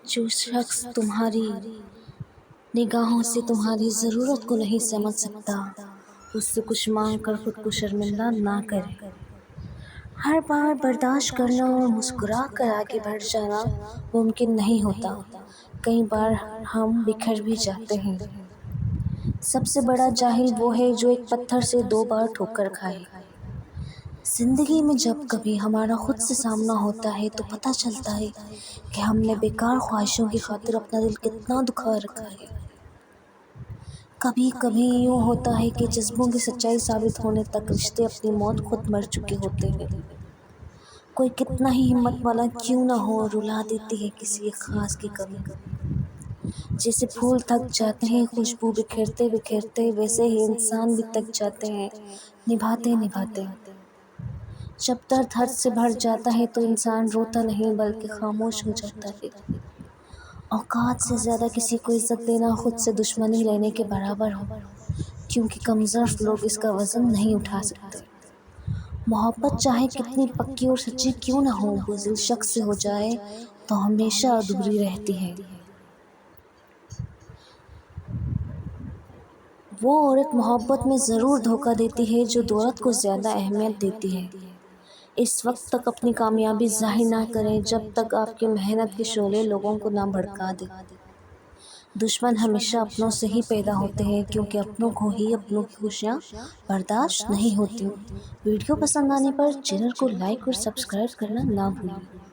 جو شخص تمہاری نگاہوں سے تمہاری ضرورت کو نہیں سمجھ سکتا، اس سے کچھ مانگ کر خود کو شرمندہ نہ کرے۔ ہر بار برداشت کرنا اور مسکرا کر آگے بڑھ جانا ممکن نہیں ہوتا۔ کئی بار ہم بکھر بھی جاتے ہیں۔ سب سے بڑا جاہل وہ ہے جو ایک پتھر سے 2 بار ٹھوکر کھائے۔ زندگی میں جب کبھی ہمارا خود سے سامنا ہوتا ہے تو پتہ چلتا ہے کہ ہم نے بیکار خواہشوں کی خاطر اپنا دل کتنا دکھا رکھا ہے۔ کبھی کبھی یوں ہوتا ہے کہ جذبوں کی سچائی ثابت ہونے تک رشتے اپنی موت خود مر چکے ہوتے ہیں۔ کوئی کتنا ہی ہمت والا کیوں نہ ہو، رلا دیتی ہے کسی ایک خاص کی کمی۔ جیسے پھول تھک جاتے ہیں خوشبو بکھیرتے بکھیرتے، ویسے ہی انسان بھی تک جاتے ہیں نبھاتے نبھاتے۔ جب درد حد سے بڑھ جاتا ہے تو انسان روتا نہیں بلکہ خاموش ہو جاتا ہے۔ اوقات سے زیادہ کسی کو عزت دینا خود سے دشمنی لینے کے برابر ہو، کیونکہ کمزور لوگ اس کا وزن نہیں اٹھا سکتے۔ محبت چاہے کتنی پکی اور سچی کیوں نہ ہو، بزدل شخص سے ہو جائے تو ہمیشہ ادھوری رہتی ہے۔ وہ عورت محبت میں ضرور دھوکہ دیتی ہے جو دولت کو زیادہ اہمیت دیتی ہے۔ اس وقت تک اپنی کامیابی ظاہر نہ کریں جب تک آپ کی محنت کے شعلے لوگوں کو نہ بھڑکا دیں۔ دشمن ہمیشہ اپنوں سے ہی پیدا ہوتے ہیں، کیونکہ اپنوں کو ہی اپنوں کی خوشیاں برداشت نہیں ہوتی۔ ویڈیو پسند آنے پر چینل کو لائک اور سبسکرائب کرنا نہ بھولیں۔